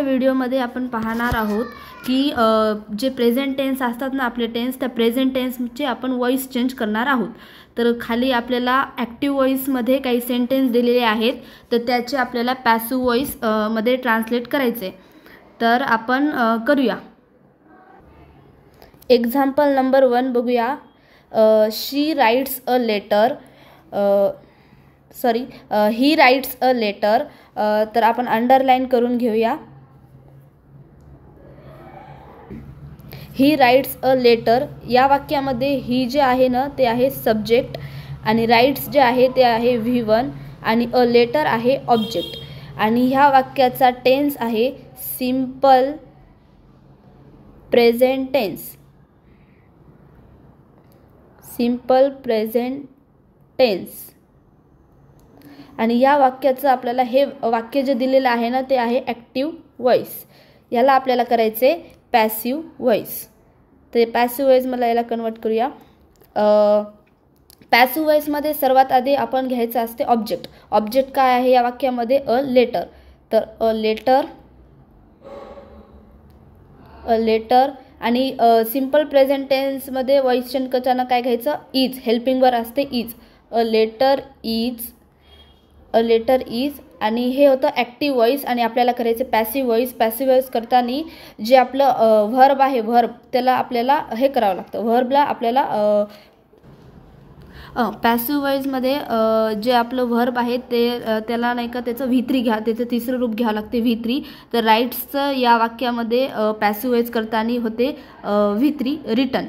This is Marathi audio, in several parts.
व्हिडिओमध्ये आपण पाहणार आहोत की जे प्रेझेंट टेन्स असतात ना आपले टेन्स, त्या प्रेझेंट टेन्सचे आपण वॉइस चेंज करणार आहोत। तर खाली आपल्याला ॲक्टिव्ह वॉइसमध्ये काही सेंटेन्स दिलेले आहेत, तर त्याचे आपल्याला पॅसिव्ह वॉइस मध्ये ट्रान्सलेट करायचे। तर आपण करूया। एक्झाम्पल नंबर 1 बघूया। She writes a letter, he writes a letter. तर आपण अंडरलाइन करून घेऊया। ही राइट्स अ लेटर या वाक्यामध्ये ही जे आहे ना ते आहे सब्जेक्ट आणि राइट्स जे आहे ते आहे V1 आणि अ लेटर आहे ऑब्जेक्ट। आणि ह्या वाक्याचा टेन्स आहे simple present tense, simple present tense. आणि या वाक्याचं आपल्याला हे वाक्य जे दिलेलं आहे ना ते आहे ॲक्टिव्ह वॉइस, याला आपल्याला करायचे पॅसिव्ह वॉइस। तर पॅसिव्ह वॉइस मला याला कन्वर्ट करूया। पॅसिव्ह वॉइसमध्ये सर्वात आधी आपण घ्यायचं असते ऑब्जेक्ट। ऑब्जेक्ट काय आहे या वाक्यामध्ये? A letter. तर अ लेटर आणि सिंपल प्रेझेंट टेन्समध्ये वॉइस चेंज करताना काय घ्यायचं? इज, हेल्पिंग वर्ब असते is. A letter is, a letter is. आणि हे होतं ॲक्टिव्ह वॉइस आणि आपल्याला करायचं पॅसिव्ह वॉइस। पॅसिव्ह वॉइस करताना जे आपलं व्हर्ब आहे, व्हर्ब त्याला आपल्याला हे करावं लागतं, व्हर्बला आपल्याला पॅसिव्ह वॉइसमध्ये जे आपलं व्हर्ब आहे ते त्याला नाही का त्याचं V3 घ्या, त्याचं तिसरं रूप घ्यावं लागते V3। तर राइट्सचं या वाक्यामध्ये पॅसिव्ह वॉइस करताना होते V3 रिटर्न,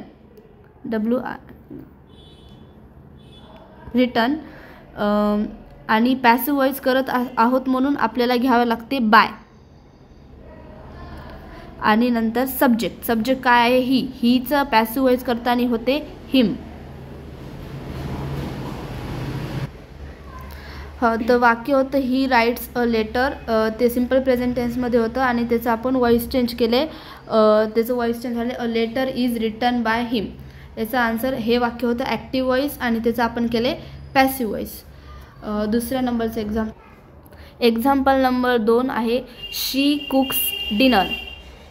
रिटर्न। आणि पॅसिव्ह वॉइस करत आहोत म्हणून आपल्याला घ्यावं लागते बाय। आणि नंतर सब्जेक्ट, सब्जेक्ट काय आहे? ही, हीचं पॅसिव्ह वॉइस करताना होते हिम। तर वाक्य होतं ही राइट्स अ लेटर, ते सिंपल प्रेझेंट टेन्समध्ये होतं आणि त्याचं आपण वॉइस चेंज केले, त्याचं वॉइस चेंज झाले a letter is written by him. याचा आन्सर हे वाक्य होतं ॲक्टिव्ह वॉइस आणि त्याचं आपण केले पॅसिव्ह वॉइस। दुसऱ्या नंबरचं एक्झाम्पल नंबर 2 आहे शी कुक्स डिनर।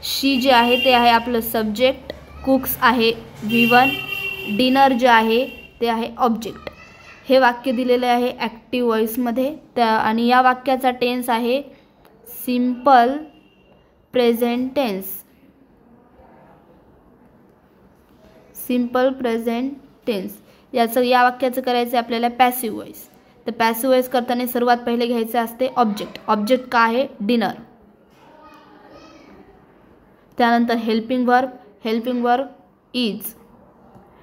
शी जे आहे ते आहे आपलं सब्जेक्ट, कुक्स आहे V1, डिनर जे आहे ते आहे ऑब्जेक्ट। हे वाक्य दिलेले आहे ॲक्टिव्ह वॉइसमध्ये आणि या वाक्याचा टेन्स आहे simple present tense, simple present tense. या वाक्याचं करायचं आपल्याला पॅसिव्ह वॉइस। तर पॅसिव्ह वॉइस करताना सर्वात पहिले घ्यायचं असते ऑब्जेक्ट। ऑब्जेक्ट काय आहे? डिनर। त्यानंतर helping verb, helping verb is,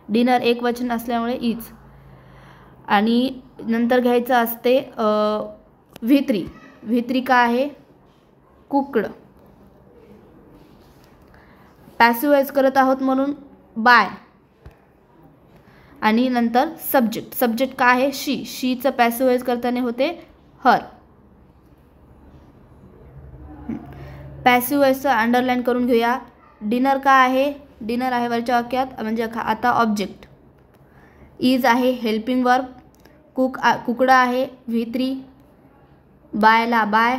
dinner एक वचन असल्यामुळे इज। आणि नंतर घ्यायचं असते V3, V3 काय आहे? कुक्ड। पॅसिव्ह वॉइस करत आहोत म्हणून बाय। आणि नंतर सब्जेक्ट, सब्जेक्ट काय आहे? शी, शीचं पॅसिव्ह वॉइस करताना होते हर। पॅसिव्ह वॉइसचं अंडरलाइन करून घेऊया। डिनर काय आहे? डिनर आहे वरच्या वाक्यात, म्हणजे आता ऑब्जेक्ट। इज आहे हेल्पिंग वर्ब, कुकडा आहे V3, बायला बाय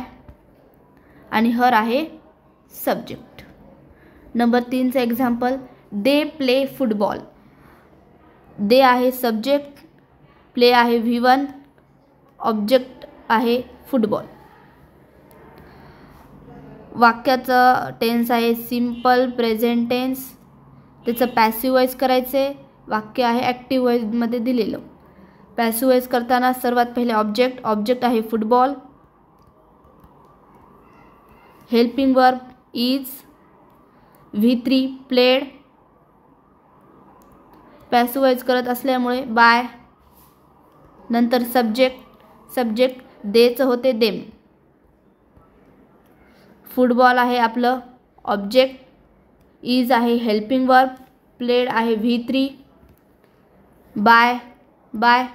आणि हर आहे सब्जेक्ट। नंबर 3चं example, they play football. They आहे सब्जेक्ट, प्ले आहे V1, ऑब्जेक्ट आहे फुटबॉल। वाक्याचं टेन्स आहे सिंपल प्रेझेंट टेन्स, त्याचं पॅसिव्ह वॉइस करायचे। वाक्य आहे ॲक्टिव्ह वॉइसमध्ये दिलेलं। पॅसिव्ह वॉइस करताना सर्वात पहिले ऑब्जेक्ट, ऑब्जेक्ट आहे football, helping verb is, V3 played, passive voice करत असल्यामुळे बाय। नंतर सब्जेक्ट, सब्जेक्ट देचं होते देम, फुटबॉल आहे आपलं ऑब्जेक्ट, इज आहे हेल्पिंग वर्ब, प्लेड आहे V3, by, bye,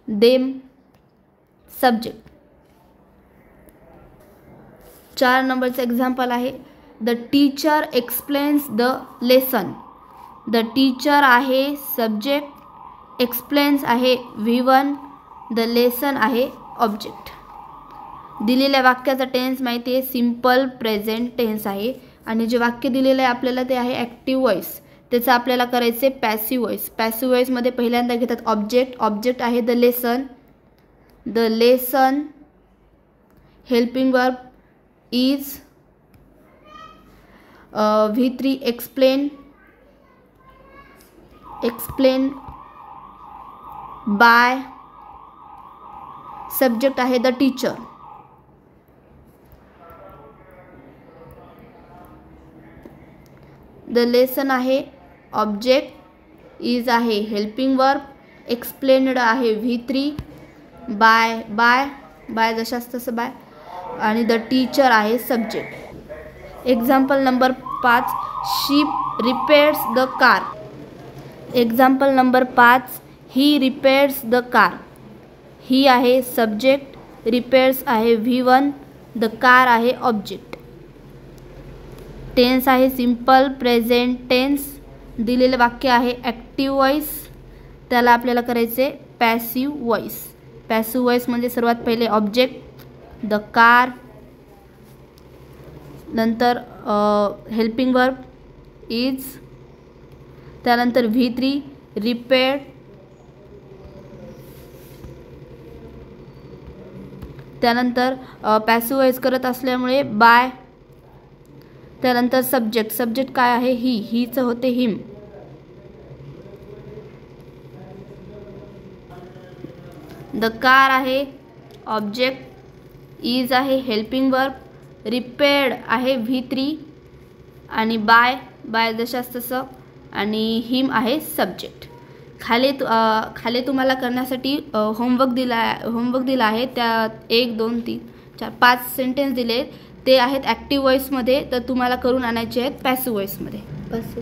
them subject. 4 नंबरचं एक्झाम्पल आहे the teacher explains the lesson. The teacher आहे सब्जेक्ट, एक्सप्लेन्स आहे V1, द लेसन आहे ऑब्जेक्ट। दिलेल्या वाक्याचा टेन्स माहिती आहे, सिम्पल प्रेझेंट टेन्स आहे. आणि जे वाक्य दिलेलं आहे आपल्याला ते आहे ॲक्टिव्ह व्हॉइस. त्याचं आपल्याला करायचे पॅसिव्ह व्हॉइस. पॅसिव्ह व्हॉइसमध्ये पहिल्यांदा घेतात ऑब्जेक्ट. ऑब्जेक्ट आहे the lesson. The lesson. Helping verb is. V3 explain. Explain by. Subject आहे द टीचर. द लेसन आहे ऑब्जेक्ट. इज आहे हेल्पिंग वर्ब. एक्सप्लेन्ड आहे V3. बाय बाय जशास तसं बाय. आणि द टीचर आहे subject. Example number 5, she repairs the car. Example number 5, he repairs the car. He आहे सब्जेक्ट. रिपेअर्स आहे V1. द कार आहे ऑब्जेक्ट. टेन्स आहे सिम्पल प्रेझेंट टेन्स. दिलेले वाक्य आहे ॲक्टिव्ह व्हॉइस. त्याला आपल्याला करायचे पॅसिव्ह व्हॉइस. पॅसिव्ह व्हॉइस म्हणजे सर्वात पहिले ऑब्जेक्ट द कार, नंतर हेल्पिंग वर्ब इज, त्यानंतर V3 रिपेअर्ड, त्यानंतर पॅसिव्ह व्हॉइस करत असल्यामुळे बाय, त्यानंतर सब्जेक्ट. सब्जेक्ट काय आहे ही. हीचं होते हिम. द कार आहे ऑब्जेक्ट. इज आहे हेल्पिंग वर्ब. रिपेअर्ड आहे V3 आणि बाय जशास तसं आणि हिम आहे सब्जेक्ट. खाली तुम्हाला करण्यासाठी होमवर्क दिला आहे. त्यात 1 2 3 4 5 सेंटेन्स दिले. ते आहेत ॲक्टिव्ह व्हॉइसमध्ये. तर तुम्हाला करून आणायचे आहेत पॅसिव्ह व्हॉइसमध्ये. बस.